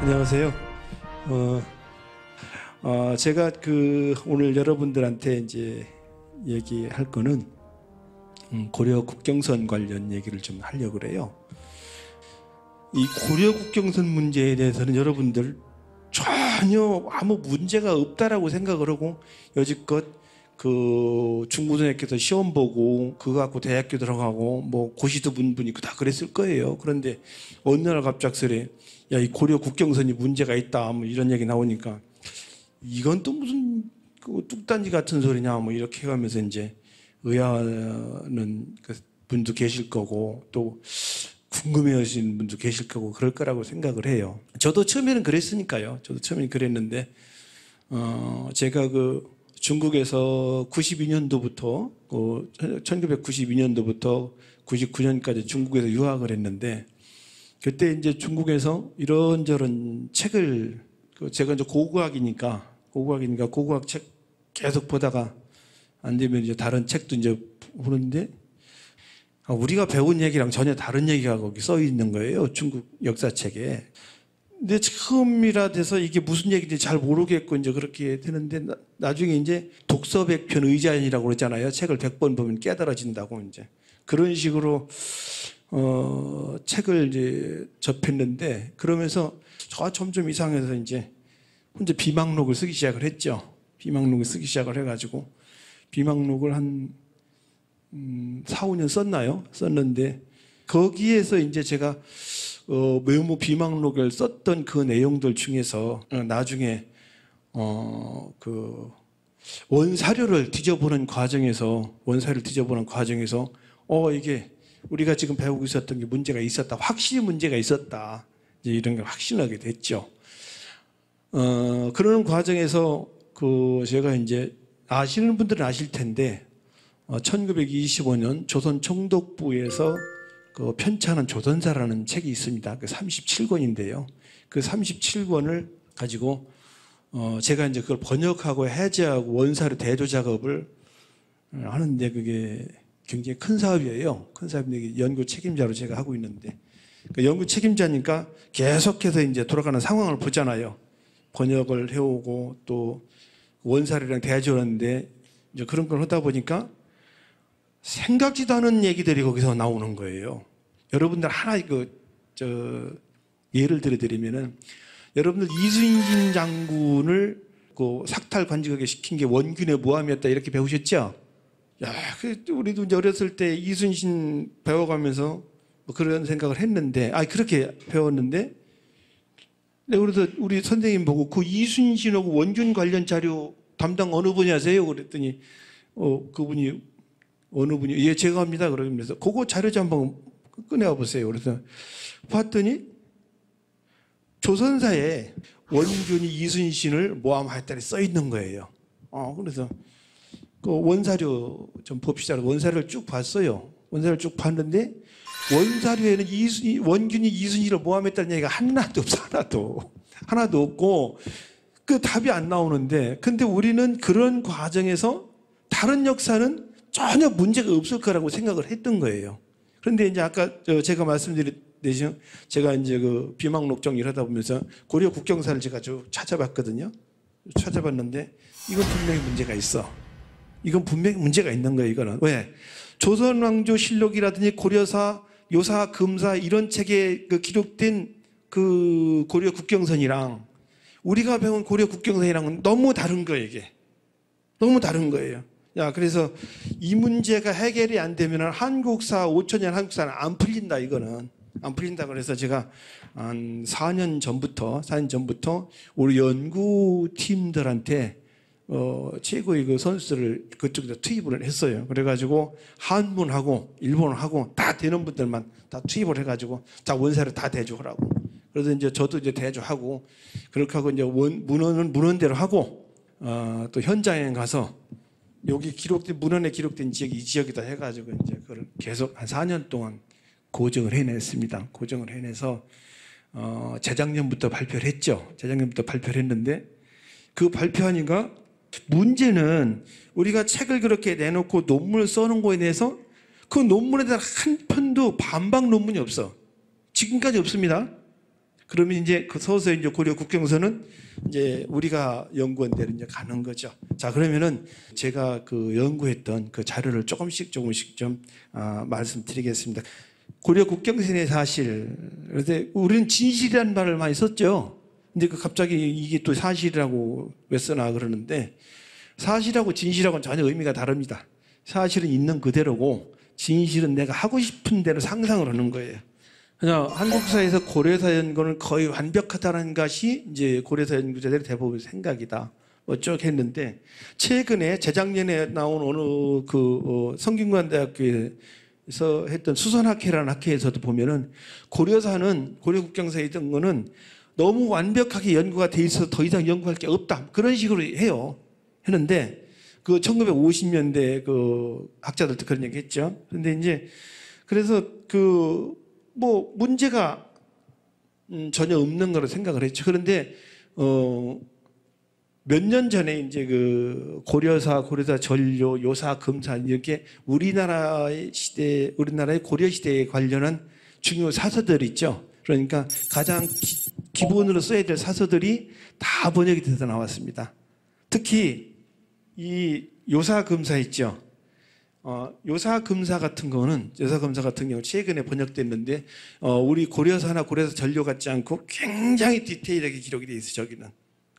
안녕하세요. 제가 오늘 여러분들한테 이제 얘기할 거는 고려 국경선 관련 얘기를 좀 하려고 그래요. 이 고려 국경선 문제에 대해서는 여러분들 전혀 아무 문제가 없다라고 생각을 하고 여지껏 중고등학교에서 시험 보고 그거 갖고 대학교 들어가고 뭐 고시도 문분이 다 그랬을 거예요. 그런데 어느 날 갑작스레 야, 이 고려 국경선이 문제가 있다 뭐 이런 얘기 나오니까 이건 또 무슨 뚝단지 같은 소리냐 뭐 이렇게 해가면서 이제 의아하는 분도 계실 거고 또 궁금해하시는 분도 계실 거고 그럴 거라고 생각을 해요. 저도 처음에는 그랬으니까요. 저도 처음에는 그랬는데 제가 중국에서 92년도부터 1992년도부터 99년까지 중국에서 유학을 했는데 그때 이제 중국에서 이런저런 책을 제가 이제 고고학이니까 고고학 책 계속 보다가 안 되면 이제 다른 책도 이제 보는데 우리가 배운 얘기랑 전혀 다른 얘기가 거기 써 있는 거예요. 중국 역사책에. 근데 처음이라 돼서 이게 무슨 얘기인지 잘 모르겠고 이제 그렇게 되는데 나중에 이제 독서백편 의자연이라고 그러잖아요. 책을 100번 보면 깨달아진다고 이제 그런 식으로 책을 이제 접했는데 그러면서 저 점점 이상해서 이제 혼자 비망록을 쓰기 시작을 했죠. 비망록을 쓰기 시작을 해가지고 비망록을 한 4, 5년 썼나요? 썼는데 거기에서 이제 제가 메모 비망록을 썼던 그 내용들 중에서 나중에 원사료를 뒤져보는 과정에서 이게 우리가 지금 배우고 있었던 게 문제가 있었다. 확실히 문제가 있었다. 이제 이런 걸 확신하게 됐죠. 그러는 과정에서 제가 이제 아시는 분들은 아실 텐데 1925년 조선 총독부에서 편찬한 조선사라는 책이 있습니다. 37권인데요. 그 37권을 가지고 제가 이제 그걸 번역하고 해제하고 원사료 대조 작업을 하는데 그게 굉장히 큰 사업이에요. 큰 사업인데 연구 책임자로 제가 하고 있는데 그 연구 책임자니까 계속해서 이제 돌아가는 상황을 보잖아요. 번역을 해오고 또 원사료랑 대조하는데 이제 그런 걸 하다 보니까 생각지도 않은 얘기들이 거기서 나오는 거예요. 여러분들 하나 예를 들어드리면은 여러분들 이순신 장군을 삭탈 관직하게 시킨 게 원균의 모함이었다 이렇게 배우셨죠? 야, 우리도 이제 어렸을 때 이순신 배워가면서 뭐 그런 생각을 했는데, 그렇게 배웠는데, 그래서 우리 선생님 보고 그 이순신하고 원균 관련 자료 담당 어느 분이 하세요? 그랬더니, 그분이 어느 분이, 예, 제가 합니다. 그러면서 그거 자료 좀 한번 꺼내와 보세요. 그래서 봤더니 조선사에 원균이 이순신을 모함하였다니 써 있는 거예요. 그래서 원사료 좀 봅시다. 원사료를 쭉 봤어요. 원사료를 쭉 봤는데 원사료에는 원균이 이순신을 모함했다는 얘기가 하나도 없어. 하나도 없고 그 답이 안 나오는데 근데 우리는 그런 과정에서 다른 역사는 전혀 문제가 없을 거라고 생각을 했던 거예요. 그런데 이제 아까 제가 말씀드렸듯이 제가 이제 비망록 정리를 하다 보면서 고려 국경사를 제가 쭉 찾아봤거든요. 찾아봤는데 이건 분명히 문제가 있어. 이건 분명히 문제가 있는 거예요. 이거는 왜? 조선왕조실록이라든지 고려사, 요사, 금사 이런 책에 기록된 고려 국경선이랑 우리가 배운 고려 국경선이랑은 너무 다른 거예요. 이게 너무 다른 거예요. 그래서 이 문제가 해결이 안 되면 한국사 5천년 한국사는 안 풀린다. 이거는 안 풀린다. 그래서 제가 한 4년 전부터 우리 연구팀들한테 최고의 선수들을 그쪽에서 투입을 했어요. 그래가지고 한문하고 일본어하고 다 되는 분들만 다 투입을 해가지고 자 원사를 다 대조하라고. 그래서 이제 저도 이제 대조하고 그렇게 하고 이제 문헌은 문헌대로 하고 또 현장에 가서 여기 문헌에 기록된 지역이 이 지역이다 해가지고 이제 그걸 계속 한 4년 동안 고정을 해냈습니다. 고정을 해내서 재작년부터 발표를 했죠. 재작년부터 발표를 했는데 그 발표하니까 문제는 우리가 책을 그렇게 내놓고 논문을 써놓은 거에 대해서 그 논문에 대한 한 편도 반박 논문이 없어. 지금까지 없습니다. 그러면 이제 그 서서 이제 고려 국경선은 이제 우리가 연구원대로 이제 가는 거죠. 자, 그러면은 제가 그 연구했던 그 자료를 조금씩 좀 말씀드리겠습니다. 고려 국경선의 사실. 그런데 우리는 진실이라는 말을 많이 썼죠. 근데 그 갑자기 이게 또 사실이라고 왜 쓰나 그러는데, 사실하고 진실하고는 전혀 의미가 다릅니다. 사실은 있는 그대로고 진실은 내가 하고 싶은 대로 상상을 하는 거예요. 그냥 한국사에서 고려사 연구는 거의 완벽하다는 것이 이제 고려사 연구자들의 대부분 생각이다. 쭉 했는데, 최근에 재작년에 나온 어느 성균관대학교에서 했던 수선학회라는 학회에서도 보면은 고려사는, 고려 국경사에 있던 거는 너무 완벽하게 연구가 돼 있어서 더 이상 연구할 게 없다. 그런 식으로 해요. 했는데, 그 1950년대 그 학자들도 그런 얘기 했죠. 그런데 이제, 그래서 문제가 전혀 없는 거로 생각을 했죠. 그런데, 몇 년 전에 이제 그 고려사 전료, 요사, 금사 이렇게 우리나라의 고려 시대에 관련한 중요 사서들 있죠. 그러니까 가장 기본으로 써야 될 사서들이 다 번역이 돼서 나왔습니다. 특히 이 요사, 금사 있죠. 요사, 금사 같은 경우 최근에 번역됐는데, 우리 고려사나 고려사 전료 같지 않고 굉장히 디테일하게 기록이 돼 있어요, 저기는.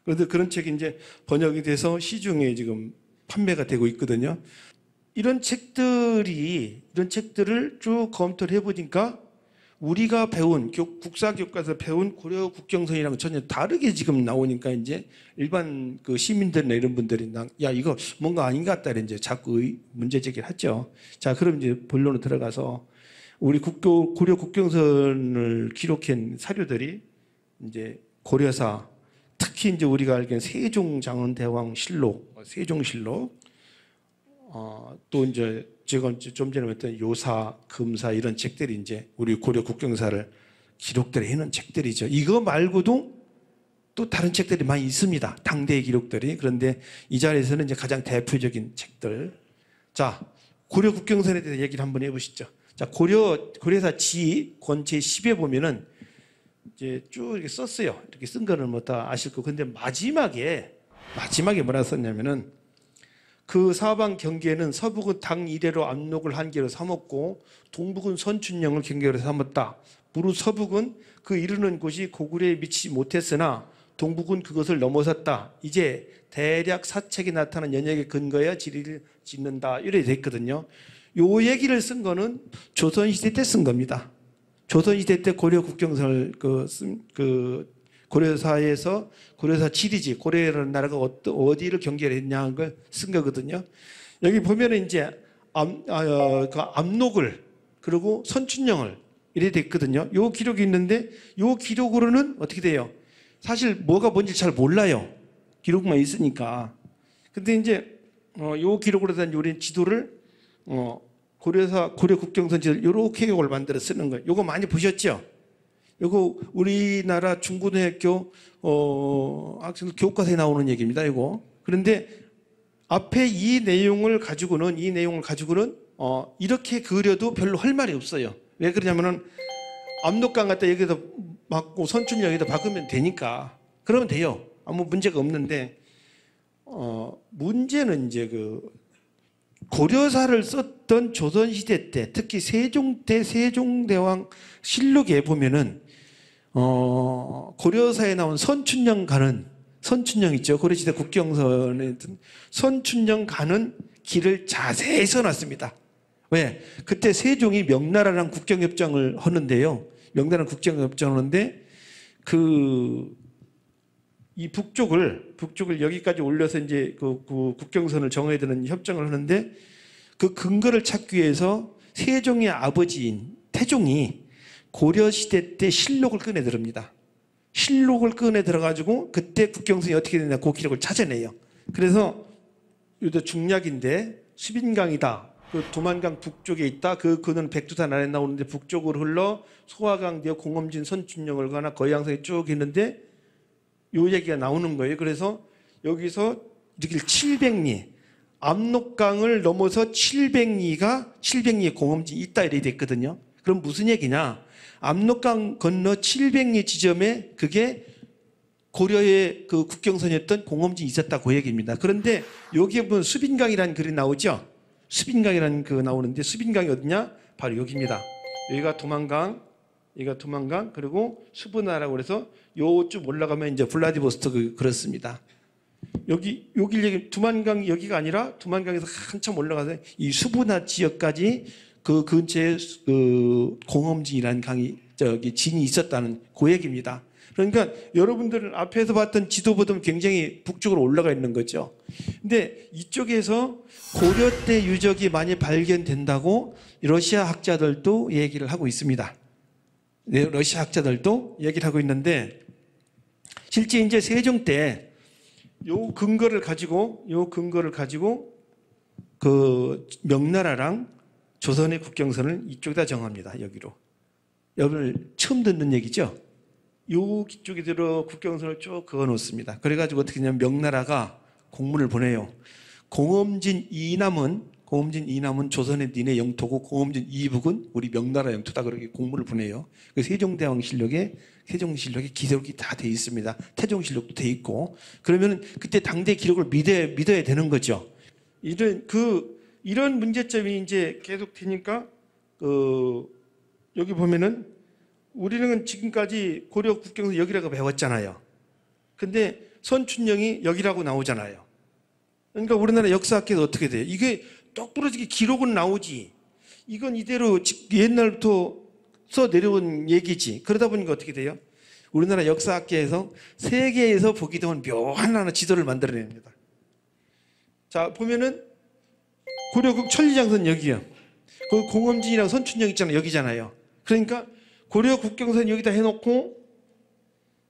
그런데 그런 책이 이제 번역이 돼서 시중에 지금 판매가 되고 있거든요. 이런 책들을 쭉 검토를 해보니까 우리가 배운 국사교과서 배운 고려 국경선이랑 전혀 다르게 지금 나오니까 이제 일반 그 시민들이나 이런 분들이 야, 이거 뭔가 아닌 것 같다 이제 자꾸 문제 제기를 하죠. 자, 그럼 이제 본론으로 들어가서 우리 고려 국경선을 기록한 사료들이 이제 고려사, 특히 이제 우리가 알기로는 세종장원대왕 실록, 세종실록, 또 이제 제가 좀 전에 말했던 요사, 금사 이런 책들이 이제 우리 고려 국경사를 기록들을 해놓은 책들이죠. 이거 말고도 또 다른 책들이 많이 있습니다. 당대의 기록들이. 그런데 이 자리에서는 이제 가장 대표적인 책들. 자, 고려 국경선에 대해서 얘기를 한번 해보시죠. 자, 고려사 지 권체 10에 보면은 이제 쭉 이렇게 썼어요. 이렇게 쓴 거는 뭐 다 아실 거고. 근데 마지막에 뭐라 썼냐면은, 그 사방 경계는 서북은 당 이래로 압록을 한계로 삼았고 동북은 선춘령을 경계로 삼았다. 무릇 서북은 그 이르는 곳이 고구려에 미치지 못했으나 동북은 그것을 넘어섰다. 이제 대략 사책이 나타난 연역에 근거하여 지리를 짓는다. 이렇게 돼 있거든요. 요 얘기를 쓴 거는 조선시대 때 쓴 겁니다. 조선시대 때 고려 국경선을 고려사에서 고려사 지리지, 고려라는 나라가 어디를 경계를 했냐 하는 걸 쓴 거거든요. 여기 보면은 이제 압록을 그리고 선춘령을 이래 됐거든요. 요 기록이 있는데 요 기록으로는 어떻게 돼요? 사실 뭐가 뭔지 잘 몰라요. 기록만 있으니까. 근데 이제 요 기록으로 된 우리는 지도를 고려 국경선 지도를 요렇게 요걸 만들어 쓰는 거예요. 요거 많이 보셨죠? 이거 우리나라 중고등학교 학생들 교과서에 나오는 얘기입니다. 이거. 그런데 앞에 이 내용을 가지고는 이렇게 그려도 별로 할 말이 없어요. 왜 그러냐면은 압록강 갖다 여기다 막고 선춘령 여기다 박으면 되니까. 그러면 돼요. 아무 문제가 없는데 문제는 이제 고려사를 썼던 조선시대 때, 특히 세종 때 세종대왕 실록에 보면은 고려사에 나온 선춘령 있죠. 고려시대 국경선에 선춘령 가는 길을 자세히 써놨습니다. 왜? 그때 세종이 명나라랑 국경협정을 하는데요. 명나라랑 국경협정을 하는데 이 북쪽을 여기까지 올려서 이제 그 국경선을 정해야 되는 협정을 하는데, 그 근거를 찾기 위해서 세종의 아버지인 태종이 고려시대 때 실록을 꺼내 들읍니다. 실록을 꺼내 들어가지고 그때 국경선이 어떻게 되냐 그 기록을 찾아내요. 그래서 이것도 중략인데 수빈강이다. 그 도만강 북쪽에 있다. 그는 백두산 아래 나오는데 북쪽으로 흘러 소화강 되어 공엄진 선춘령을 가나 거양성에 쭉 있는데 요 얘기가 나오는 거예요. 그래서 여기서 이렇게 700리, 압록강을 넘어서 700리의 공엄진이 있다 이렇게 됐거든요. 그럼 무슨 얘기냐? 압록강 건너 700리 지점에 그게 고려의 그 국경선이었던 공엄진이 있었다 그 얘기입니다. 그런데 여기에 보면 수빈강이라는 글이 나오죠. 수빈강이라는 그 나오는데 수빈강이 어디냐? 바로 여기입니다. 여기가 도만강, 여기가 도만강, 그리고 수브나라고 그래서 요쪽 올라가면 이제 블라디보스토크 그렇습니다. 여기 얘기 두만강 여기가 아니라 두만강에서 한참 올라가서 이 수브나 지역까지 그 근처에 그 공엄진이라는 강이 저기 진이 있었다는 그 얘기입니다. 그러니까 여러분들 앞에서 봤던 지도보다 굉장히 북쪽으로 올라가 있는 거죠. 근데 이쪽에서 고려 때 유적이 많이 발견된다고 러시아 학자들도 얘기를 하고 있습니다. 네, 러시아 학자들도 얘기를 하고 있는데 실제 이제 세종 때 요 근거를 가지고 그 명나라랑 조선의 국경선을 이쪽에다 정합니다. 여기로. 여러분 처음 듣는 얘기죠? 요쪽에 들어 국경선을 쭉 그어 놓습니다. 그래가지고 어떻게 하냐면 명나라가 공문을 보내요. 공엄진 이남은 조선의 니네 영토고 공엄진 이북은 우리 명나라 영토다. 그렇게 공문을 보내요. 세종대왕실록에 기록이 다 돼 있습니다. 태종실록도 돼 있고. 그러면 그때 당대 기록을 믿어야 되는 거죠. 이런 문제점이 이제 계속 되니까 여기 보면은 우리는 지금까지 고려 국경선 여기라고 배웠잖아요. 근데 선춘령이 여기라고 나오잖아요. 그러니까 우리나라 역사학계에서 어떻게 돼요? 이게 똑부러지게 기록은 나오지. 이건 이대로 옛날부터 써 내려온 얘기지. 그러다 보니까 어떻게 돼요? 우리나라 역사학계에서 세계에서 보기 드문 묘한 하나 지도를 만들어냅니다. 자, 보면은 고려국 천리장선 여기요. 그 공엄진이랑 선춘령 있잖아요. 여기잖아요. 그러니까 고려 국경선 여기다 해놓고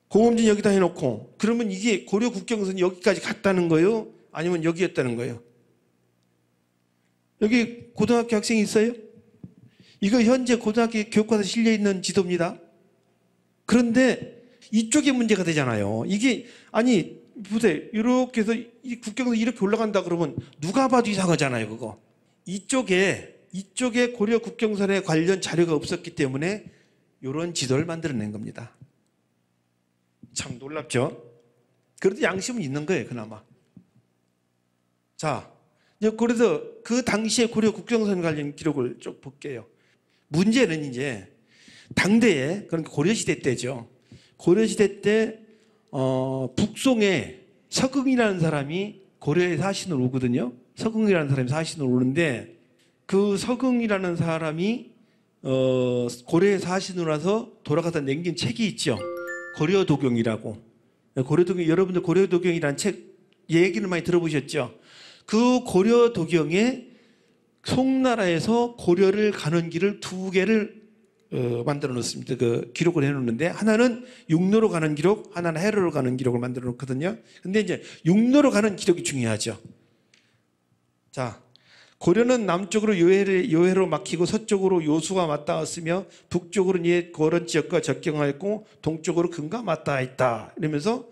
공엄진 여기다 해놓고 그러면 이게 고려 국경선이 여기까지 갔다는 거예요? 아니면 여기였다는 거예요? 여기 고등학교 학생이 있어요? 이거 현재 고등학교 교과서에 실려있는 지도입니다. 그런데 이쪽에 문제가 되잖아요. 이게 아니 보세요. 이렇게 해서 이 국경선 이렇게 올라간다 그러면 누가 봐도 이상하잖아요. 그거. 이쪽에 고려 국경선에 관련 자료가 없었기 때문에 이런 지도를 만들어낸 겁니다. 참 놀랍죠? 그래도 양심은 있는 거예요. 그나마. 자, 그래서 그 당시에 고려 국경선 관련 기록을 쭉 볼게요. 문제는 이제 당대에, 그러니까 고려시대 때죠. 고려시대 때 북송에 서긍이라는 사람이 고려에 사신으로 오거든요. 서긍이라는 사람이 사신으로 오는데 그 서긍이라는 사람이 고려에 사신으로 와서 돌아가다 남긴 책이 있죠. 고려도경이라고. 고려도경, 여러분들 고려도경이라는 책 얘기를 많이 들어보셨죠? 그 고려도경에 송나라에서 고려를 가는 길을 두 개를 만들어 놓습니다. 그 기록을 해 놓는데 하나는 육로로 가는 기록, 하나는 해로로 가는 기록을 만들어 놓거든요. 근데 이제 육로로 가는 기록이 중요하죠. 자, 고려는 남쪽으로 요해로 막히고 서쪽으로 요수가 맞닿았으며 북쪽으로는 옛 고런 지역과 접경하였고 동쪽으로 금과 맞닿아있다. 이러면서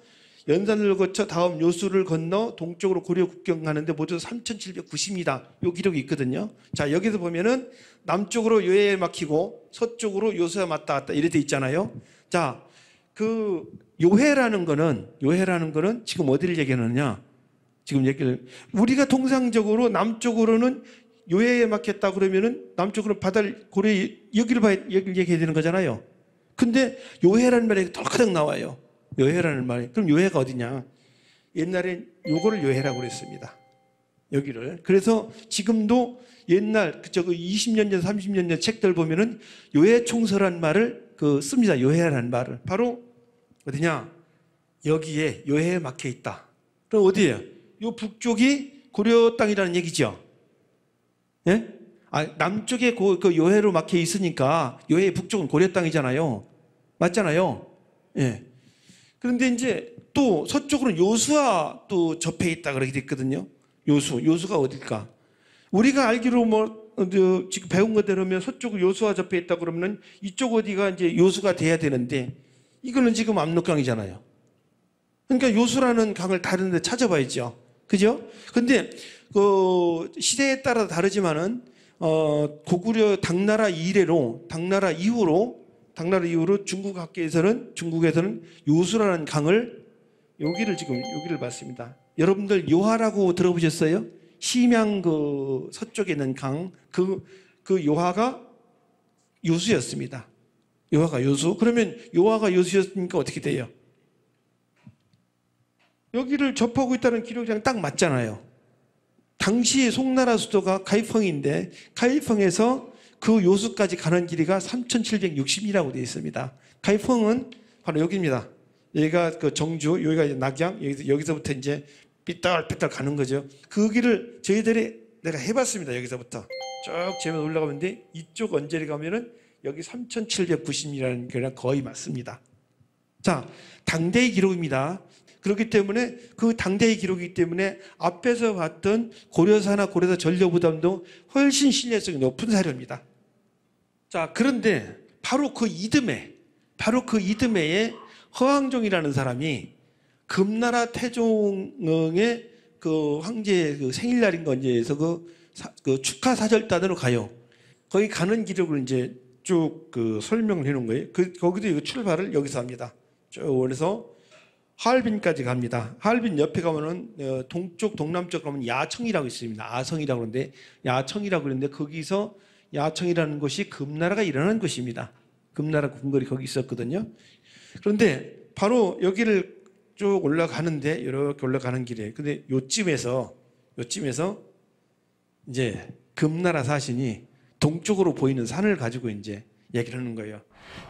연산을 거쳐 다음 요수를 건너 동쪽으로 고려 국경하는데 모두 3790입니다. 요 기록이 있거든요. 자, 여기서 보면은 남쪽으로 요해에 막히고 서쪽으로 요수에 맞닿았다. 이렇게 돼 있잖아요. 자, 그 요해라는 거는 지금 어디를 얘기하느냐? 지금 얘기를 우리가 통상적으로 남쪽으로는 요해에 막혔다 그러면은 남쪽으로 바다를 고려 여기를 얘기해야 되는 거잖아요. 근데 요해라는 말이 덜커덕 나와요. 요해라는 말이. 그럼 요해가 어디냐? 옛날엔 요거를 요해라고 그랬습니다. 여기를. 그래서 지금도 옛날 저거 20년 전 30년 전 책들 보면은 요해총서라는 말을 씁니다. 요해라는 말을. 바로 어디냐? 여기에 요해에 막혀 있다. 그럼 어디예요? 요 북쪽이 고려 땅이라는 얘기죠. 예? 남쪽에 그 요해로 막혀 있으니까 요해 북쪽은 고려 땅이잖아요. 맞잖아요. 예. 그런데 이제 또 서쪽으로는 요수와 또 접해 있다 그렇게 돼 있거든요. 요수가 어딜까? 우리가 알기로 지금 배운 것대로면 서쪽으로 요수와 접해 있다 그러면은 이쪽 어디가 이제 요수가 돼야 되는데 이거는 지금 압록강이잖아요. 그러니까 요수라는 강을 다른 데 찾아봐야죠. 그죠? 근데 시대에 따라 다르지만은 고구려 당나라 이후로 당나라 이후로 중국에서는 요수라는 강을 여기를 봤습니다. 여러분들 요하라고 들어보셨어요? 심양 그 서쪽에 있는 강, 그 요하가 요수였습니다. 요하가 요수. 그러면 요하가 요수였으니까 어떻게 돼요? 여기를 접하고 있다는 기록이랑 딱 맞잖아요. 당시의 송나라 수도가 가이펑인데 가이펑에서 그 요수까지 가는 길이가 3,760이라고 되어 있습니다. 가이펑은 바로 여기입니다. 여기가 그 정주, 여기가 이제 낙양, 여기서부터 이제 삐뚤삐뚤 가는 거죠. 그 길을 저희들이 내가 해봤습니다. 여기서부터 쭉 제면 올라가는데 이쪽 언저리 가면은 여기 3,790이라는 게 거의 맞습니다. 자, 당대의 기록입니다. 그렇기 때문에 그 당대의 기록이기 때문에 앞에서 봤던 고려사나 고려사 전려부담도 훨씬 신뢰성이 높은 사료입니다. 자, 그런데 바로 그 이듬해에 허황종이라는 사람이 금나라 태종의 그 황제의 그 생일날인 건지에서 그 축하 사절단으로 가요. 거기 가는 기록을 이제 쭉 그 설명을 해놓은 거예요. 거기도 이거 출발을 여기서 합니다. 쭉 올라서 하얼빈까지 갑니다. 하얼빈 옆에 가면은 동쪽 동남쪽 가면 야청이라고 있습니다. 아성이라고 그러는데 야청이라고 그러는데 거기서 야청이라는 곳이 금나라가 일어난 곳입니다. 금나라 궁궐이 거기 있었거든요. 그런데 바로 여기를 쭉 올라가는데 이렇게 올라가는 길에 근데 요쯤에서 이제 금나라 사신이 동쪽으로 보이는 산을 가지고 이제 얘기를 하는 거예요.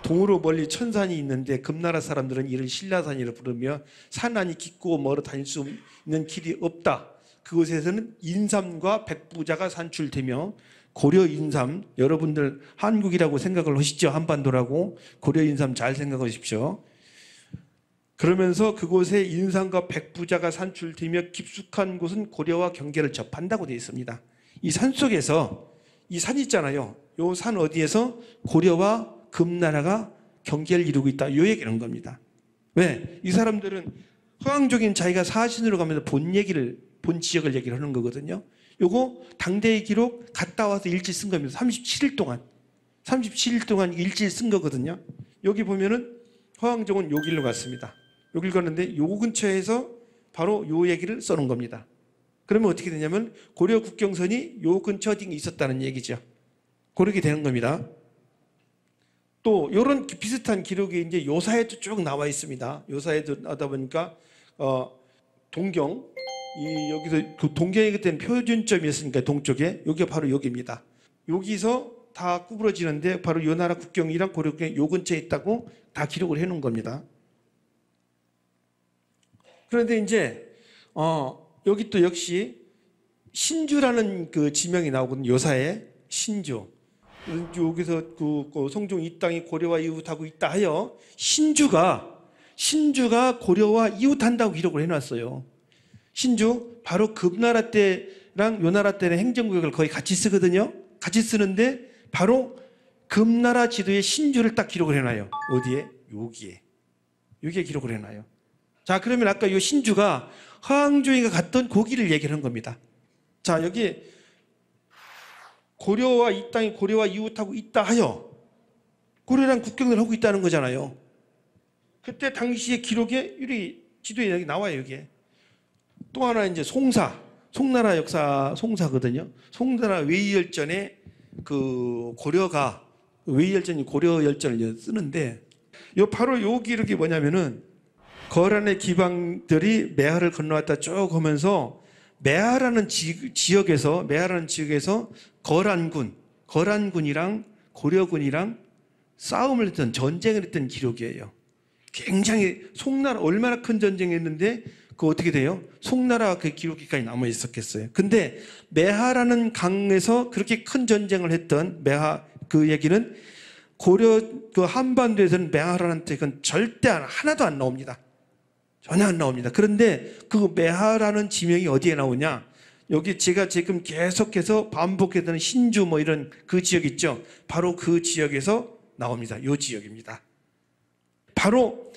동으로 멀리 천산이 있는데 금나라 사람들은 이를 신라산이라 부르며 산안이 깊고 멀어 다닐 수 있는 길이 없다. 그곳에서는 인삼과 백부자가 산출되며 고려 인삼, 여러분들 한국이라고 생각을 하시죠? 한반도라고. 고려 인삼 잘 생각하십시오. 그러면서 그곳에 인삼과 백부자가 산출되며 깊숙한 곳은 고려와 경계를 접한다고 되어 있습니다. 이 산 속에서 이 산 있잖아요. 이 산 어디에서 고려와 금나라가 경계를 이루고 있다. 이 얘기를 하는 겁니다. 왜? 이 사람들은 허황종인 자기가 사신으로 가면서 본 지역을 얘기를 하는 거거든요. 요거 당대의 기록 갔다 와서 일지 쓴 겁니다. 37일 동안 일지 쓴 거거든요. 여기 보면은 허황종은 요 길로 갔습니다. 요 길 갔는데 요 근처에서 바로 요 얘기를 써놓은 겁니다. 그러면 어떻게 되냐면 고려 국경선이 요 근처 어딘가 있었다는 얘기죠. 그렇게 되는 겁니다. 또 이런 비슷한 기록이 이제 요사에도 쭉 나와 있습니다. 요사에도 하다 보니까 동경 여기서 그 동경이 그때는 표준점이었으니까 동쪽에 여기가 바로 여기입니다. 여기서 다 구부러지는데 바로 요 나라 국경이랑 고려 국경 요 근처에 있다고 다 기록을 해놓은 겁니다. 그런데 이제 여기 또 역시 신주라는 그 지명이 나오거든요. 요사에 신주. 여기서 그 성종 이 땅이 고려와 이웃하고 있다 하여 신주가 고려와 이웃한다고 기록을 해놨어요. 신주 바로 금나라 때랑 요나라 때는 행정구역을 거의 같이 쓰거든요. 같이 쓰는데 바로 금나라 지도에 신주를 딱 기록을 해놔요. 어디에? 여기에 기록을 해놔요. 자, 그러면 아까 이 신주가 허황종이가 갔던 고기를 얘기를 한 겁니다. 자, 여기 고려와 이 땅이 고려와 이웃하고 있다 하여 고려랑 국경을 하고 있다는 거잖아요. 그때 당시의 기록에 이 지도에 여기 나와요. 여기에 또 하나 이제 송나라 역사 송사거든요. 송나라 외이열전에 그 고려가 외이열전이 고려열전을 쓰는데 바로 요 기록이 뭐냐면은 거란의 기방들이 매하를 건너왔다 쭉 하면서 매하라는 지역에서 거란군이랑 고려군이랑 싸움을 했던 전쟁을 했던 기록이에요. 굉장히 송나라 얼마나 큰 전쟁을 했는데 그 어떻게 돼요? 송나라 그 기록기까지 남아 있었겠어요. 근데 매하라는 강에서 그렇게 큰 전쟁을 했던 매하 그 얘기는 고려 그 한반도에서는 매하라는 뜻은 절대 하나도 안 나옵니다. 전혀 안 나옵니다. 그런데 그 매하라는 지명이 어디에 나오냐? 여기 제가 지금 계속해서 반복해드는 신주 뭐 이런 그 지역 있죠? 바로 그 지역에서 나옵니다. 이 지역입니다. 바로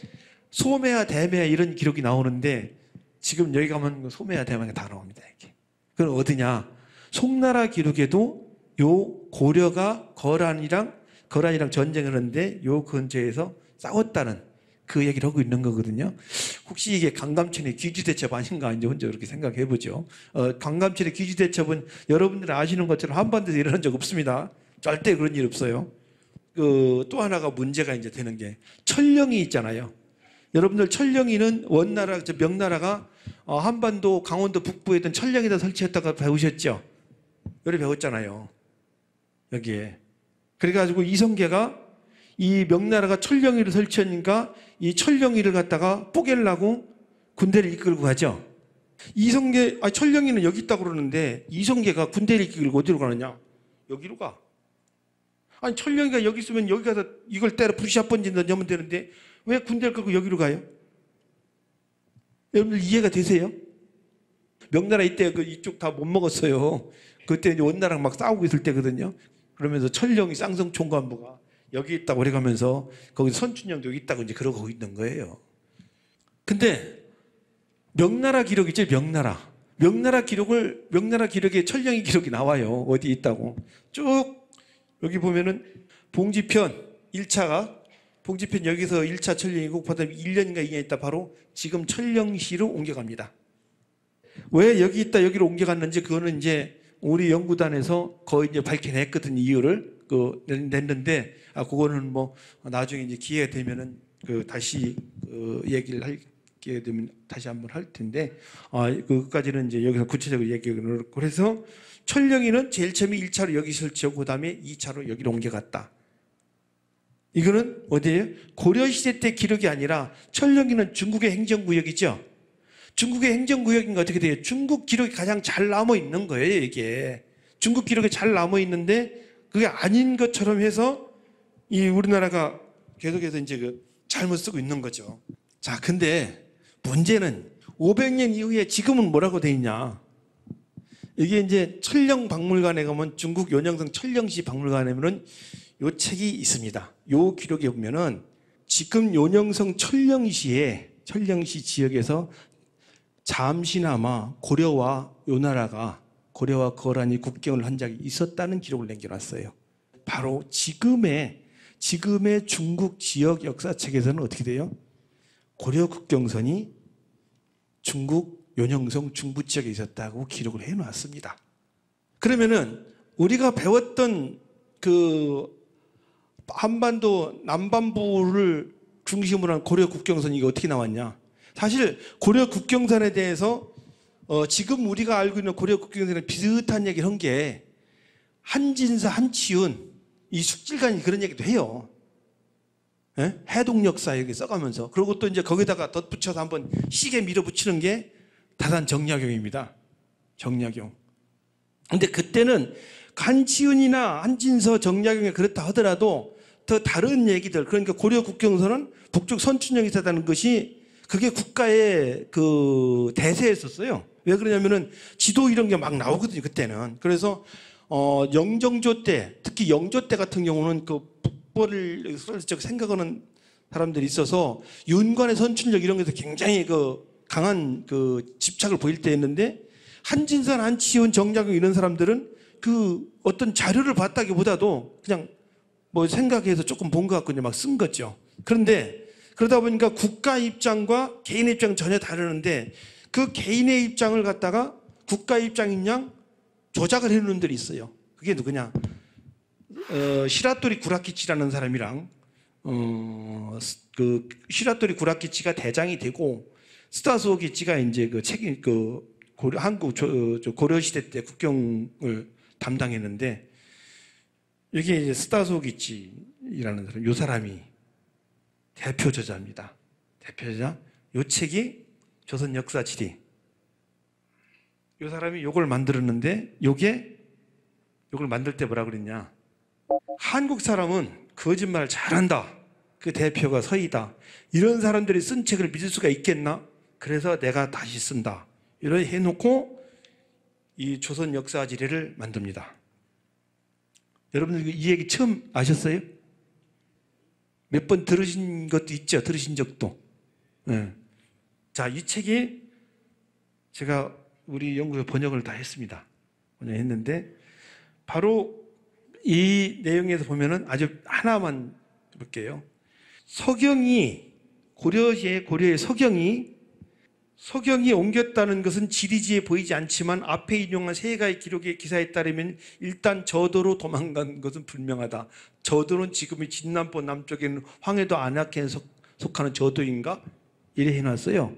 소매하, 대매하 이런 기록이 나오는데 지금 여기 가면 소매하, 대매가 다 나옵니다. 이렇게. 그럼 어디냐? 송나라 기록에도 요 고려가 거란이랑 거란이랑 전쟁을 하는데 요 근처에서 싸웠다는 그 얘기를 하고 있는 거거든요. 혹시 이게 강감천의 귀지대첩 아닌가 이제 혼자 그렇게 생각해 보죠. 강감천의 귀지대첩은 여러분들이 아시는 것처럼 한반도에서 일어난 적 없습니다. 절대 그런 일 없어요. 또 하나가 문제가 이제 되는 게 천령이 있잖아요. 여러분들 천령이는 원나라, 명나라가 한반도 강원도 북부에 있던 천령에다 설치했다가 배우셨죠? 여기 배웠잖아요. 여기에. 그래가지고 이성계가 이 명나라가 천령이를 설치하니까 이 천령이를 갖다가 뽀개려고 군대를 이끌고 가죠. 천령이는 여기 있다고 그러는데 이성계가 군대를 이끌고 어디로 가느냐? 여기로 가. 아니 천령이가 여기 있으면 여기 가서 이걸 때려 부시합 번진 던지면 되는데 왜 군대를 끌고 여기로 가요? 여러분들 이해가 되세요? 명나라 이때 이쪽 다 못 먹었어요. 그때 이제 원나라랑 막 싸우고 있을 때거든요. 그러면서 천령이 쌍성 총관부가 여기 있다고 그래가면서 거기 선춘령도 여기 있다고 이제 그러고 있는 거예요. 근데 명나라 기록 있죠? 명나라 기록에 천령이 기록이 나와요. 어디 있다고. 쭉 여기 보면은 봉지편 1차가 봉지편 여기서 1차 천령이고 그다음에 1년인가 2년 있다 바로 지금 천령시로 옮겨갑니다. 왜 여기 있다 여기로 옮겨갔는지 그거는 이제 우리 연구단에서 거의 이제 밝혀냈거든 이유를 냈는데 그거는 뭐 나중에 이제 기회가 되면은 다시 얘기를 하게 되면 다시 한번 할 텐데 그까지는 이제 여기서 구체적으로 얘기를 그래서 천령이는 제일 처음에 1차로 여기 설치하고 그다음에 2차로 여기로 옮겨갔다. 이거는 어디예요? 고려시대 때 기록이 아니라 천령이는 중국의 행정구역이죠. 중국의 행정구역인가 어떻게 돼요? 중국 기록이 가장 잘 남아있는 거예요, 이게. 중국 기록이 잘 남아있는데 그게 아닌 것처럼 해서 이 우리나라가 계속해서 이제 잘못 쓰고 있는 거죠. 자, 근데 문제는 500년 이후에 지금은 뭐라고 돼 있냐? 이게 이제 천령박물관에 가면 중국 요녕성 천령시 박물관에 보면 요 책이 있습니다. 요 기록에 보면은 지금 요녕성 천령시 지역에서 잠시나마 고려와 요 나라가 고려와 거란이 국경을 한 적이 있었다는 기록을 남겨놨어요. 바로 지금의 중국 지역 역사책에서는 어떻게 돼요? 고려 국경선이 중국 요녕성 중부 지역에 있었다고 기록을 해놨습니다. 그러면은 우리가 배웠던 한반도 남반부를 중심으로 한 고려 국경선이 이게 어떻게 나왔냐? 사실 고려 국경선에 대해서 지금 우리가 알고 있는 고려 국경선에 비슷한 얘기를 한 게 한진사, 한치훈, 이 숙질간이 그런 얘기도 해요. 예? 해동 역사 이렇게 써가면서 그리고 또 이제 거기다가 덧붙여서 한번 시계 밀어붙이는 게 다산 정약용입니다. 정약용. 근데 그때는 한치훈이나 한진서, 정약용이 그렇다 하더라도 더 다른 얘기들 그러니까 고려 국경선은 북쪽 선춘령이 있었다는 것이 그게 국가의 대세였었어요. 왜 그러냐면은 지도 이런 게 막 나오거든요, 그때는. 그래서, 영정조 때, 특히 영조 때 같은 경우는 북벌을 생각하는 사람들이 있어서 윤관의 선춘력 이런 것에서 굉장히 강한 집착을 보일 때였는데 한진선, 한치훈, 정약용 이런 사람들은 어떤 자료를 봤다기보다도 그냥 뭐 생각해서 조금 본 것 같고 이제 막 쓴 거죠. 그런데 그러다 보니까 국가 입장과 개인의 입장은 전혀 다르는데 그 개인의 입장을 갖다가 국가의 입장인 양 조작을 해놓은 분들이 있어요. 그게 누구냐? 시라토리 구라키치라는 사람이랑 시라토리 구라키치가 대장이 되고 스타스오 기치가 이제 한국 고려 시대 때 국경을 담당했는데 여기 이제 스타스오 기치라는 사람, 요 사람이 대표 저자입니다. 대표 저자. 요 책이 조선 역사 지리. 요 사람이 요걸 만들었는데 요걸 만들 때 뭐라 그랬냐? 한국 사람은 거짓말 잘한다. 그 대표가 서희다. 이런 사람들이 쓴 책을 믿을 수가 있겠나? 그래서 내가 다시 쓴다. 이렇게 해놓고 이 조선 역사 지리를 만듭니다. 여러분들 이 얘기 처음 아셨어요? 몇 번 들으신 것도 있죠? 들으신 적도. 네. 자, 이 책이 제가 우리 연구소 번역을 다 했습니다. 번역했는데 바로 이 내용에서 보면은 아주 하나만 볼게요. 고려의 서경이 옮겼다는 것은 지리지에 보이지 않지만 앞에 인용한 세 가지 기록의 기사에 따르면 일단 저도로 도망간 것은 분명하다. 저도는 지금의 진남도 남쪽에 있는 황해도 안악현에 속하는 저도인가? 이래 해놨어요.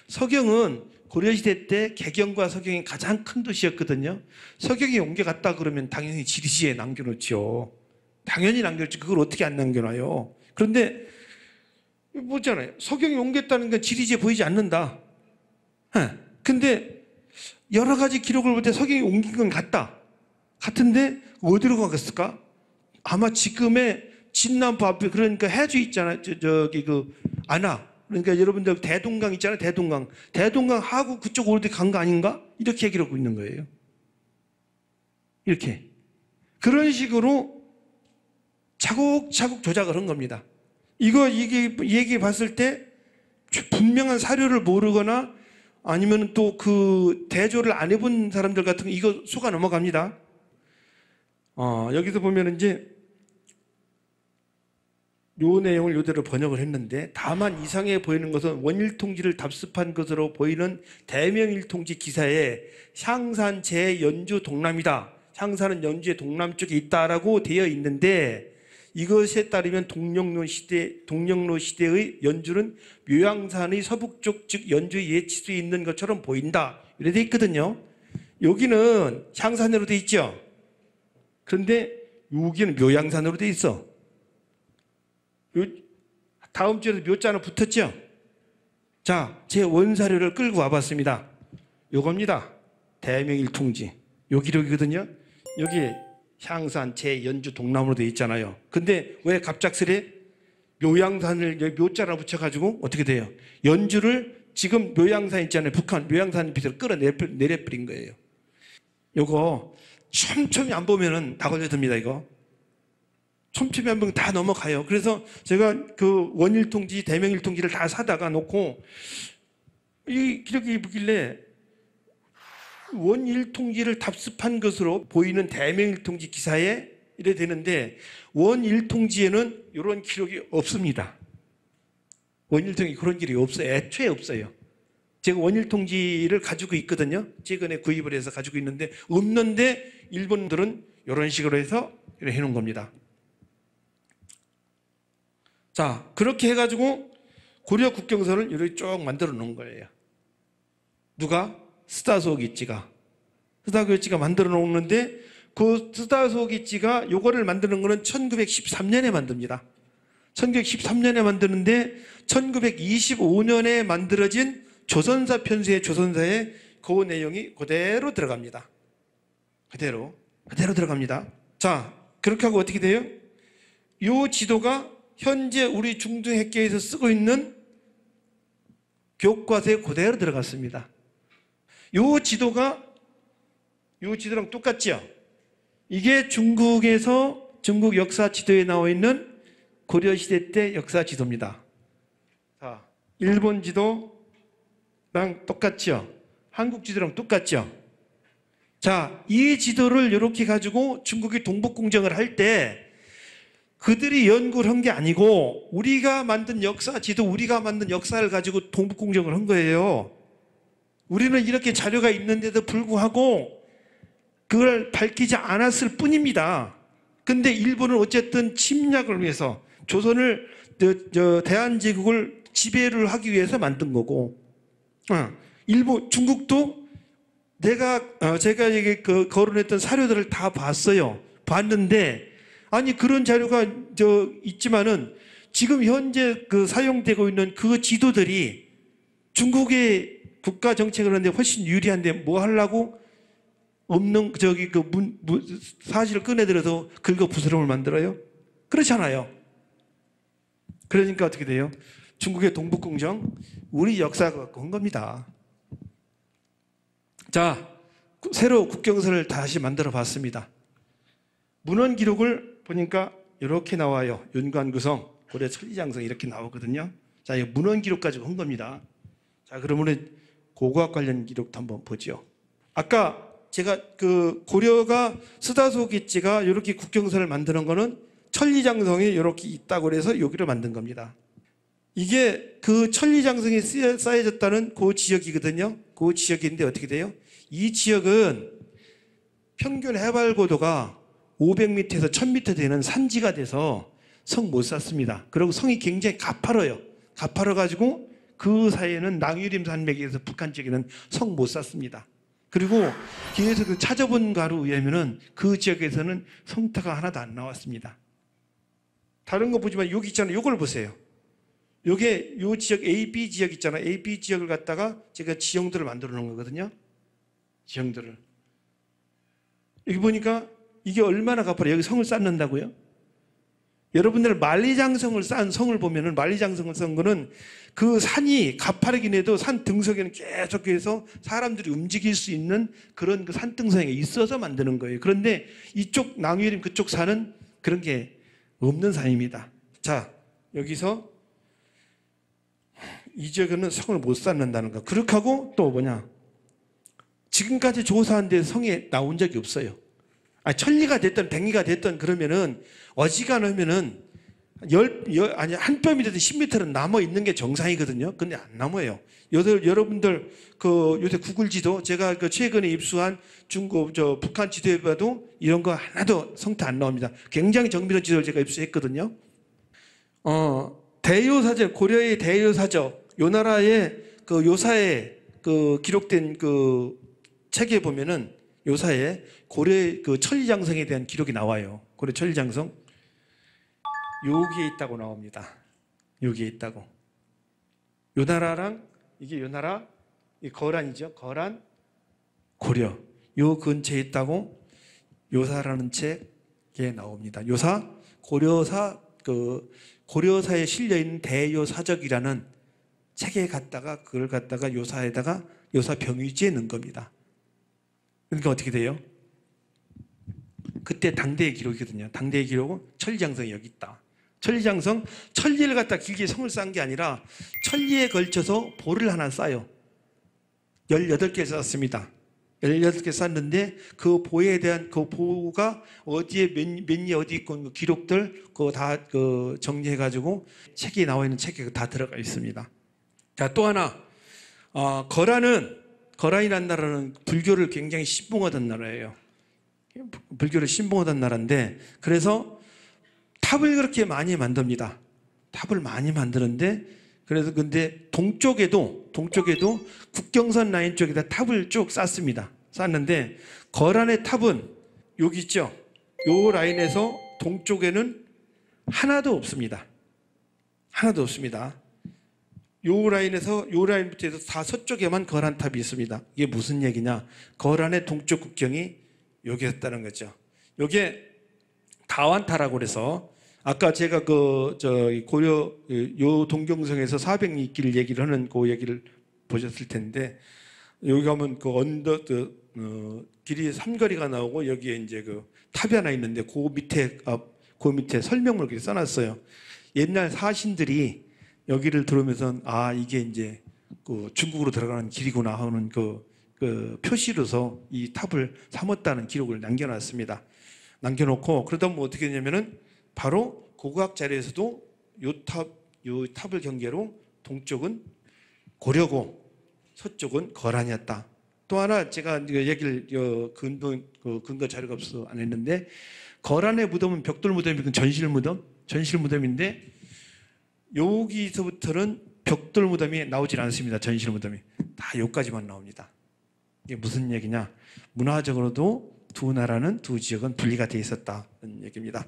서경은 고려시대 때 개경과 서경이 가장 큰 도시였거든요. 서경이 옮겨갔다 그러면 당연히 지리지에 남겨놓죠. 당연히 남겨놓지. 그걸 어떻게 안 남겨놔요? 그런데 뭐잖아요. 서경이 옮겼다는 건 지리지에 보이지 않는다. 근데 여러 가지 기록을 볼 때 서경이 옮긴 건 같은데 어디로 갔을까? 아마 지금의 진남부 앞에 그러니까 해주 있잖아요. 저기 그 안하. 그러니까 여러분들 대동강 있잖아요. 대동강 하고 그쪽 어디 간 거 아닌가? 이렇게 얘기를 하고 있는 거예요. 이렇게. 그런 식으로 차곡차곡 조작을 한 겁니다. 이게 얘기 봤을 때 분명한 사료를 모르거나 아니면 또 그 대조를 안 해본 사람들 같은 거 이거 속아 넘어갑니다. 여기서 보면 이제 요 내용을 요대로 번역을 했는데 다만 이상해 보이는 것은 원일통지를 답습한 것으로 보이는 대명일통지 기사에 향산 제연주 동남이다. 향산은 연주의 동남쪽에 있다라고 되어 있는데 이것에 따르면 동령로 시대의 연주는 묘양산의 서북쪽 즉 연주의 예치수에 있는 것처럼 보인다. 이래 돼 있거든요. 여기는 향산으로 돼 있죠. 그런데 여기는 묘양산으로 돼 있어. 다음 주에도 묘자는 붙었죠. 자, 제 원사료를 끌고 와봤습니다. 요겁니다. 대명일통지. 요 기록이거든요. 여기에 향산, 제연주, 동남으로 되어 있잖아요. 근데 왜 갑작스레 묘양산을 여기 묘자를 붙여가지고 어떻게 돼요? 연주를 지금 묘양산 있잖아요. 북한 묘양산 밑으로 끌어내려버린 거예요. 요거 촘촘히 안 보면은 다 걸려듭니다. 이거 촘촘히 안 보면 다 넘어가요. 그래서 제가 그 원일통지, 대명일통지를 다 사다가 놓고 이 기록이 보길래 원일통지를 답습한 것으로 보이는 대명일통지 기사에 이래 되는데 원일통지에는 이런 기록이 없습니다. 원일통지 그런 기록이 없어요. 애초에 없어요. 제가 원일통지를 가지고 있거든요. 최근에 구입을 해서 가지고 있는데 없는데 일본들은 이런 식으로 해서 이렇게 해놓은 겁니다. 자, 그렇게 해가지고 고려 국경선을 이렇게 쭉 만들어 놓은 거예요. 누가? 스다소기찌가 만들어 놓는데 그 스다소기찌가 요거를 만드는 거는 1913년에 만듭니다. 1913년에 만드는데 1925년에 만들어진 조선사 편수의 조선사에 그 내용이 그대로 들어갑니다. 그대로 들어갑니다. 자, 그렇게 하고 어떻게 돼요? 요 지도가 현재 우리 중등학교에서 쓰고 있는 교과서에 그대로 들어갔습니다. 요 지도랑 똑같죠? 이게 중국 역사 지도에 나와 있는 고려시대 때 역사 지도입니다. 자, 일본 지도랑 똑같죠? 한국 지도랑 똑같죠? 자, 이 지도를 이렇게 가지고 중국이 동북공정을 할 때 그들이 연구를 한 게 아니고 우리가 만든 역사 지도, 우리가 만든 역사를 가지고 동북공정을 한 거예요. 우리는 이렇게 자료가 있는데도 불구하고 그걸 밝히지 않았을 뿐입니다. 근데 일본은 어쨌든 침략을 위해서 조선을 대한제국을 지배를 하기 위해서 만든 거고 중국도 제가 이게 거론했던 사료들을 다 봤는데 아니 그런 자료가 있지만은 지금 현재 사용되고 있는 그 지도들이 중국의 국가 정책을 하는데 훨씬 유리한데 뭐 하려고 없는 사실을 꺼내들어서 긁어 부스럼을 만들어요? 그렇잖아요. 그러니까 어떻게 돼요? 중국의 동북공정 우리 역사가 갖고 한 겁니다. 자, 새로 국경선을 다시 만들어 봤습니다. 문헌 기록을 보니까 이렇게 나와요. 윤관구성, 고려 천리장성 이렇게 나오거든요. 자, 이 문헌 기록 가지고 한 겁니다. 자, 그러면 고고학 관련 기록도 한번 보죠. 아까 제가 그 고려가 스다소기찌가 이렇게 국경선을 만드는 거는 천리장성이 이렇게 있다고 해서 여기를 만든 겁니다. 이게 그 천리장성이 쌓여졌다는 그 지역이거든요. 그 지역인데 어떻게 돼요? 이 지역은 평균 해발 고도가 500m에서 1000m 되는 산지가 돼서 성 못 쌓습니다. 그리고 성이 굉장히 가파뤄요. 가파뤄가지고 그 사이에는 낭유림 산맥에서 북한 쪽에는 성 못 쌓습니다. 그리고 뒤에서 그 찾아본 가로 의하면은 그 지역에서는 성타가 하나도 안 나왔습니다. 다른 거 보지만 여기 있잖아요. 이걸 보세요. 요게 요 지역 A, B 지역 있잖아요. A, B 지역을 갖다가 제가 지형들을 만들어 놓은 거거든요. 지형들을. 여기 보니까 이게 얼마나 가파려. 여기 성을 쌓는다고요? 여러분들 만리장성을 쌓은 성을 보면은 만리장성을 쌓은 거는 그 산이 가파르긴 해도 산 등석에는 계속해서 사람들이 움직일 수 있는 그런 그 산등성이 있어서 만드는 거예요. 그런데 이쪽 낭유림 그쪽 산은 그런 게 없는 산입니다. 자, 여기서 이 지역에는 성을 못 쌓는다는 거. 그렇게 하고 또 뭐냐? 지금까지 조사한 데 성에 나온 적이 없어요. 천리가 됐든 백리가 됐든 그러면은 어지간하면은 한 뼘이 되든 10m는 남아 있는 게 정상이거든요. 근데 안 남아요. 여러분들 그 요새 구글 지도 제가 그 최근에 입수한 북한 지도에 봐도 이런 거 하나도 성타 안 나옵니다. 굉장히 정밀한 지도를 제가 입수했거든요. 대요사적, 고려의 대요사적, 요 나라의 그 요사에 그 기록된 그 책에 보면은 요사에 고려의 그 천리장성에 대한 기록이 나와요. 고려 천리장성. 여기에 있다고 나옵니다. 여기에 있다고. 요 나라랑 이게 요 나라, 이 거란이죠. 거란, 고려. 요 근처에 있다고 요사라는 책에 나옵니다. 요사, 고려사, 고려사에 실려있는 대요사적이라는 책에 갖다가 그걸 갖다가 요사에다가 요사 병위지에 넣은 겁니다. 그러니까 어떻게 돼요? 그때 당대의 기록이거든요. 당대의 기록은 천리장성이 여기 있다. 천리장성, 천리를 갖다 길게 성을 쌓은 게 아니라 천리에 걸쳐서 보를 하나 쌓아요. 18개 쌓았습니다. 18개 쌓았는데 그 보에 대한 그 보가 어디에 몇리 어디 있고 그 기록들 그거 다 정리해가지고 책에 나와 있는 책에 다 들어가 있습니다. 자, 또 하나 거란이라는 나라는 불교를 굉장히 신봉하던 나라예요. 불교를 신봉하던 나라인데 그래서 탑을 그렇게 많이 만듭니다. 탑을 많이 만드는데 그래서 근데 동쪽에도 국경선 라인 쪽에다 탑을 쭉 쌓습니다. 쌓는데 거란의 탑은 여기 있죠. 요 라인에서 동쪽에는 하나도 없습니다. 하나도 없습니다. 요 라인에서 요 라인부터 해서 다 서쪽에만 거란 탑이 있습니다. 이게 무슨 얘기냐? 거란의 동쪽 국경이 여기였다는 거죠. 요게 다완타라고 그래서 아까 제가 고려 요 동경성에서 400리 얘기를 하는 그 얘기를 보셨을 텐데 여기 가면 길이 삼거리가 나오고 여기에 이제 그 탑이 하나 있는데 그 밑에 설명을 이렇게 써놨어요. 옛날 사신들이 여기를 들어오면서 이게 이제 그 중국으로 들어가는 길이구나 하는 그 표시로서 이 탑을 삼았다는 기록을 남겨놨습니다. 남겨놓고 그러다 보면 어떻게 되냐면은 바로 고고학 자료에서도 요 탑을 경계로 동쪽은 고려고 서쪽은 거란이었다. 또 하나 제가 얘기를 근거 자료가 없어서 안 했는데 거란의 무덤은 벽돌 무덤이고 전실 무덤인데 여기서부터는 벽돌 무덤이 나오질 않습니다. 전실 무덤이 다 여기까지만 나옵니다. 이게 무슨 얘기냐? 문화적으로도 두 나라는 두 지역은 분리가 돼 있었다는 얘기입니다.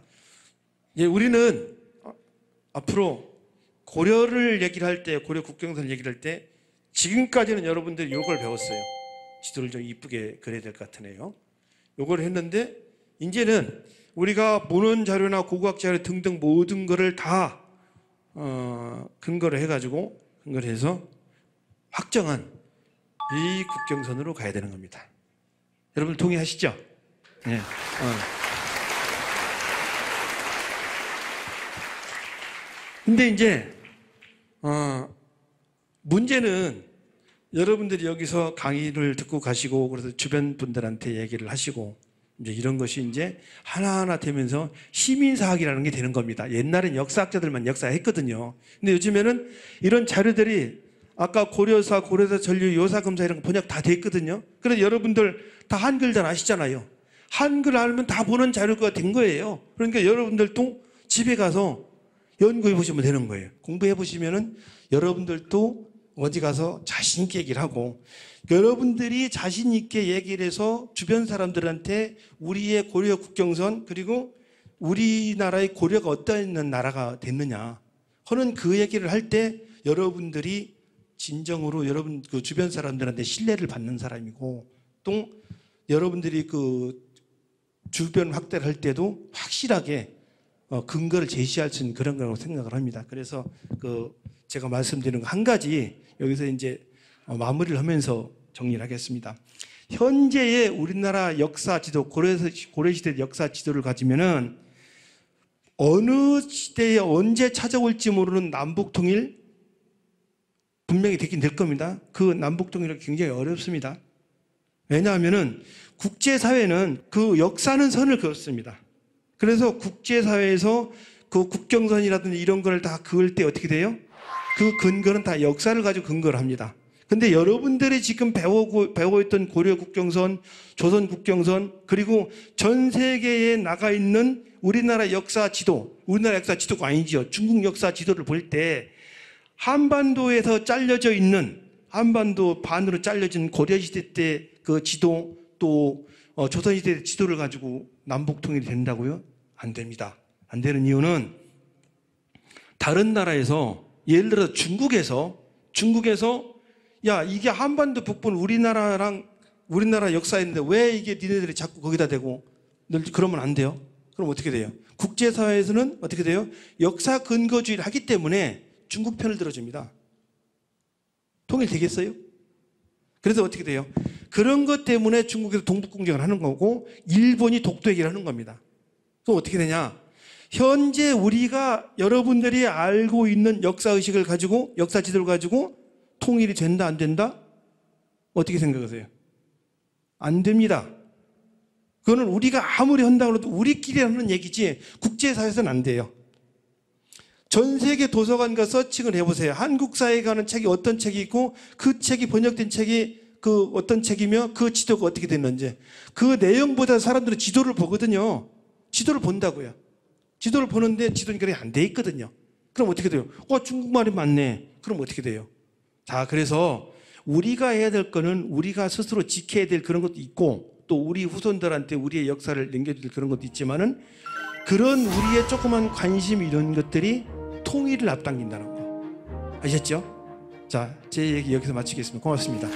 우리는 앞으로 고려를 얘기를 할 때, 고려 국경선을 얘기를 할 때 지금까지는 여러분들이 요걸 배웠어요. 지도를 좀 이쁘게 그려야 될 것 같으네요. 요걸 했는데 이제는 우리가 문헌 자료나 고고학 자료 등등 모든 거를 다 근거를 해서 확정한 이 국경선으로 가야 되는 겁니다. 여러분 동의하시죠? 네. 근데 이제 문제는 여러분들이 여기서 강의를 듣고 가시고 그래서 주변 분들한테 얘기를 하시고 이제 이런 것이 이제 하나하나 되면서 시민사학이라는 게 되는 겁니다. 옛날엔 역사학자들만 역사했거든요. 근데 요즘에는 이런 자료들이 아까 고려사, 고려사 전류, 요사금사 이런 거 번역 다 돼 있거든요. 그래서 여러분들 다 한글 잘 아시잖아요. 한글 알면 다 보는 자료가 된 거예요. 그러니까 여러분들도 집에 가서 연구해 보시면 되는 거예요. 공부해 보시면은 여러분들도 어디 가서 자신 있게 얘기를 하고 여러분들이 자신 있게 얘기를 해서 주변 사람들한테 우리의 고려 국경선 그리고 우리나라의 고려가 어떤 나라가 됐느냐 하는 그 얘기를 할 때 여러분들이 진정으로 여러분 그 주변 사람들한테 신뢰를 받는 사람이고 또 여러분들이 그 주변 확대를 할 때도 확실하게 근거를 제시할 수 있는 그런 거라고 생각을 합니다. 그래서 그 제가 말씀드리는 거 한 가지 여기서 이제 마무리를 하면서 정리를 하겠습니다. 현재의 우리나라 역사 지도, 고려시대 역사 지도를 가지면은 어느 시대에 언제 찾아올지 모르는 남북 통일 분명히 되긴 될 겁니다. 그 남북 통일은 굉장히 어렵습니다. 왜냐하면은 국제사회는 그 역사는 선을 그었습니다. 그래서 국제사회에서 그 국경선이라든지 이런 걸 다 그을 때 어떻게 돼요? 그 근거는 다 역사를 가지고 근거를 합니다. 근데 여러분들이 지금 배워있던 고려 국경선, 조선 국경선, 그리고 전 세계에 나가 있는 우리나라 역사 지도, 우리나라 역사 지도가 아니죠. 중국 역사 지도를 볼 때 한반도에서 잘려져 있는, 한반도 반으로 잘려진 고려시대 때 그 지도, 또 조선시대 지도를 가지고 남북 통일이 된다고요? 안 됩니다. 안 되는 이유는 다른 나라에서 예를 들어 중국에서 야 이게 한반도 북부는 우리나라랑 우리나라 역사인데 왜 이게 니네들이 자꾸 거기다 대고 그러면 안 돼요? 그럼 어떻게 돼요? 국제사회에서는 어떻게 돼요? 역사 근거주의를 하기 때문에 중국 편을 들어줍니다. 통일되겠어요? 그래서 어떻게 돼요? 그런 것 때문에 중국에서 동북공정을 하는 거고 일본이 독도 얘기를 하는 겁니다. 그럼 어떻게 되냐? 현재 우리가 여러분들이 알고 있는 역사의식을 가지고 역사 지도를 가지고 통일이 된다 안 된다? 어떻게 생각하세요? 안 됩니다. 그거는 우리가 아무리 한다고 해도 우리끼리 하는 얘기지 국제사회에서는 안 돼요. 전 세계 도서관 가서 서칭을 해보세요. 한국사에 관한 책이 어떤 책이 있고 그 책이 번역된 책이 그 어떤 책이며 그 지도가 어떻게 됐는지 그 내용보다 사람들은 지도를 보거든요. 지도를 본다고요. 지도를 보는데 지도는 그래 안 돼 있거든요. 그럼 어떻게 돼요? 중국말이 맞네. 그럼 어떻게 돼요? 자, 그래서 우리가 해야 될 거는 우리가 스스로 지켜야 될 그런 것도 있고 또 우리 후손들한테 우리의 역사를 남겨줄 그런 것도 있지만은 그런 우리의 조그만 관심 이런 것들이 통일을 앞당긴다는 거. 아셨죠? 자, 제 얘기 여기서 마치겠습니다. 고맙습니다.